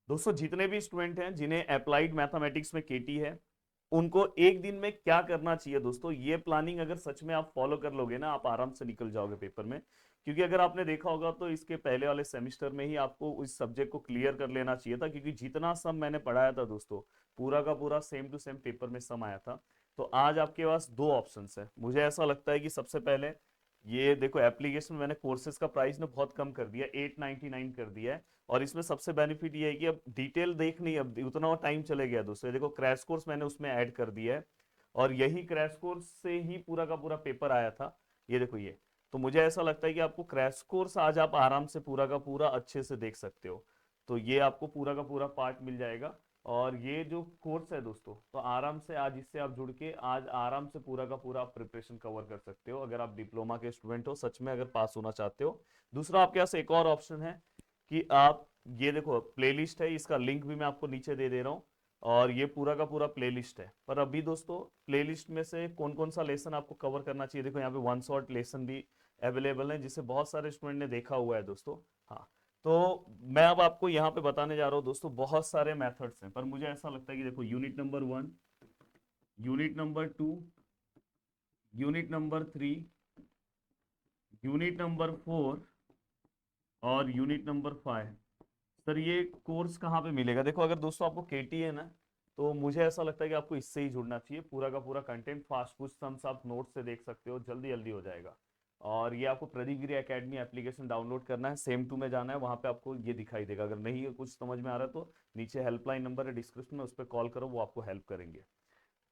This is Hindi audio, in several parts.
दोस्तों जितने भी स्टूडेंट हैं जिन्हें अप्लाइड मैथमेटिक्स में केटी है, उनको एक दिन में क्या करना चाहिए दोस्तों, ये प्लानिंग अगर सच में आप फॉलो कर लोगे ना, आप आराम से निकल जाओगे पेपर में। क्योंकि अगर आपने देखा होगा तो इसके पहले वाले सेमेस्टर में ही आपको उस सब्जेक्ट को क्लियर कर लेना चाहिए था, क्योंकि जितना सम मैंने पढ़ाया था दोस्तों, पूरा का पूरा सेम टू सेम पेपर में सम आया था। तो आज आपके पास दो ऑप्शंस है। मुझे ऐसा लगता है कि सबसे पहले ये देखो, एप्लीकेशन मैंने कोर्सेज का प्राइस ना बहुत कम कर दिया, 899 कर दिया है। और इसमें सबसे बेनिफिट ये है कि अब डिटेल देख नहीं, अब उतना टाइम चले गया दोस्तों। ये देखो क्रैश कोर्स मैंने उसमें ऐड कर दिया है, और यही क्रैश कोर्स से ही पूरा का पूरा पेपर आया था। ये देखो ये। तो मुझे ऐसा लगता है कि आपको क्रैश कोर्स आज आप आराम से पूरा का पूरा अच्छे से देख सकते हो। तो ये आपको पूरा का पूरा पार्ट मिल जाएगा। और ये जो कोर्स है दोस्तों, तो आराम से आज इससे आप जुड़ के आज आराम से पूरा का पूरा आप प्रिपरेशन कवर कर सकते हो, अगर आप डिप्लोमा के स्टूडेंट हो, सच में अगर पास होना चाहते हो। दूसरा आपके पास एक और ऑप्शन है कि आप ये देखो प्लेलिस्ट है, इसका लिंक भी मैं आपको नीचे दे दे रहा हूँ। और ये पूरा का पूरा प्लेलिस्ट है। पर अभी दोस्तों प्लेलिस्ट में से कौन कौन सा लेसन आपको कवर करना चाहिए, देखो यहाँ पे वन शॉट लेसन भी अवेलेबल है, जिसे बहुत सारे स्टूडेंट ने देखा हुआ है दोस्तों। हाँ, तो मैं अब आपको यहाँ पे बताने जा रहा हूँ दोस्तों, बहुत सारे मेथड्स हैं, पर मुझे ऐसा लगता है कि देखो unit number 1, unit number 2, unit number 3, unit number 4 और यूनिट नंबर 5। सर ये कोर्स कहाँ पे मिलेगा? देखो अगर दोस्तों आपको केटी है ना, तो मुझे ऐसा लगता है कि आपको इससे ही जुड़ना चाहिए। पूरा का पूरा कंटेंट फास्ट कुछ सम्स आप नोट से देख सकते हो, जल्दी जल्दी हो जाएगा। और ये आपको प्रदीप गिरी एकेडमी एप्लीकेशन डाउनलोड करना है, सेम टू में जाना है, वहां पे आपको ये दिखाई देगा। अगर नहीं कुछ समझ में आ रहा है तो नीचे हेल्पलाइन नंबर है डिस्क्रिप्शन में, उस पर कॉल करो, वो आपको हेल्प करेंगे।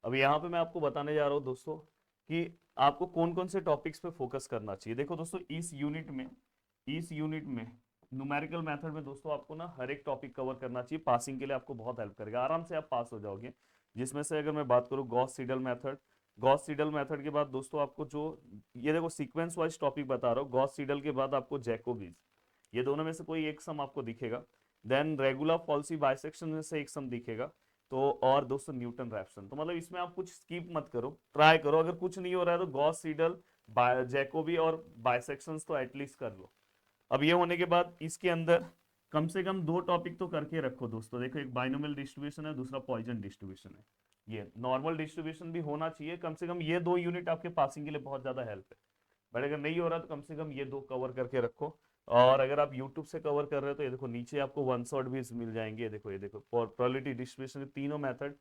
अब यहाँ पे मैं आपको बताने जा रहा हूँ दोस्तों कि आपको कौन कौन से टॉपिक्स पे फोकस करना चाहिए। देखो दोस्तों इस यूनिट में न्यूमेरिकल मेथड में दोस्तों आपको ना हर एक टॉपिक कवर करना चाहिए, पासिंग के लिए आपको बहुत हेल्प करेगा, आराम से आप पास हो जाओगे। जिसमें से अगर मैं बात करूँ Gauss Seidel method, Gauss Seidel method के बाद दोस्तों आपको जो, ये देखो सीक्वेंस वाइज टॉपिक बता रहा हूँ, गॉस सीडल के बाद आपको जैकोबीज, ये दोनों में से कोई एक सम आपको दिखेगा। देन रेगुलर फॉल्सी बाइसेक्शन में से एक सम दिखेगा। तो और दोस्तों न्यूटन रैप्सन, तो मतलब इसमें आप कुछ स्किप मत करो, ट्राई करो। अगर कुछ नहीं हो रहा है तो गॉस सीडल, जैकोबी और बाइसेक्शंस तो एटलीस्ट कर लो। अब ये होने के बाद इसके अंदर कम से कम दो टॉपिक तो करके रखो दोस्तों। देखो एक बाइनोमियल डिस्ट्रीब्यूशन है, दूसरा पॉइजन डिस्ट्रीब्यूशन है। ये नॉर्मल डिस्ट्रीब्यूशन भी होना चाहिए, कम से कम ये दो यूनिट आपके पासिंग के लिए बहुत ज्यादा हेल्प है। बट अगर नहीं हो रहा तो कम से कम ये दो कवर करके रखो। और अगर आप यूट्यूब से कवर कर रहे हो तो ये देखो नीचे आपको वन शॉट भी मिल जाएंगे। ये देखो प्रोबेबिलिटी डिस्ट्रीब्यूशन के तीनों मेथड,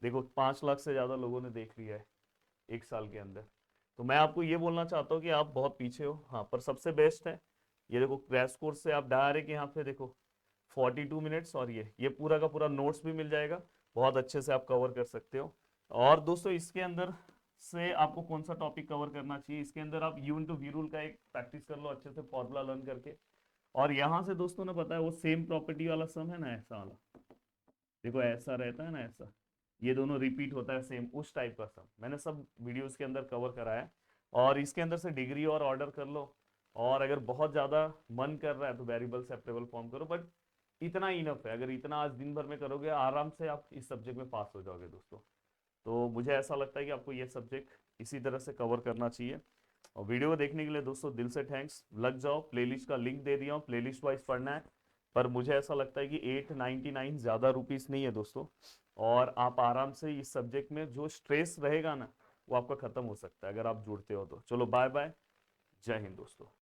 देखो 5 लाख से ज्यादा लोगों ने देख लिया है एक साल के अंदर। तो मैं आपको ये बोलना चाहता हूँ कि आप बहुत पीछे हो, हाँ, पर सबसे बेस्ट है। ये देखो क्रैश कोर्स से आप डायरेक्ट यहाँ पे देखो 42 मिनट्स, और ये पूरा का पूरा नोट्स भी मिल जाएगा, बहुत अच्छे से आप कवर कर सकते हो। और दोस्तों इसके अंदर से आपको कौन सा टॉपिक कवर करना चाहिए, इसके अंदर आप यू इंटू वी रूल का एक प्रैक्टिस कर लो अच्छे से, फॉर्मूला लर्न करके। और यहाँ से दोस्तों ने पता है वो सेम प्रॉपर्टी वाला सम है ना, ऐसा वाला, देखो ऐसा रहता है ना, ऐसा ये दोनों रिपीट होता है सेम, उस टाइप का सम मैंने सब वीडियोस के अंदर कवर करा है। और इसके अंदर से डिग्री और ऑर्डर कर लो। और अगर बहुत ज्यादा मन कर रहा है तो वेरिएबल सेपरेबल फॉर्म करो, बट इतना इनफ है। अगर इतना आज दिन भर में करोगे आराम से आप इस सब्जेक्ट में पास हो जाओगे दोस्तों। तो मुझे ऐसा लगता है कि आपको ये सब्जेक्ट इसी तरह से कवर करना चाहिए। और वीडियो को देखने के लिए दोस्तों दिल से थैंक्स। लग जाओ, प्लेलिस्ट का लिंक दे दिया हूँ, प्लेलिस्ट वाइज पढ़ना है। पर मुझे ऐसा लगता है कि 899 ज़्यादा रुपीस नहीं है दोस्तों। और आप आराम से इस सब्जेक्ट में जो स्ट्रेस रहेगा ना, वो आपका खत्म हो सकता है अगर आप जुड़ते हो तो। चलो बाय बाय, जय हिंद दोस्तों।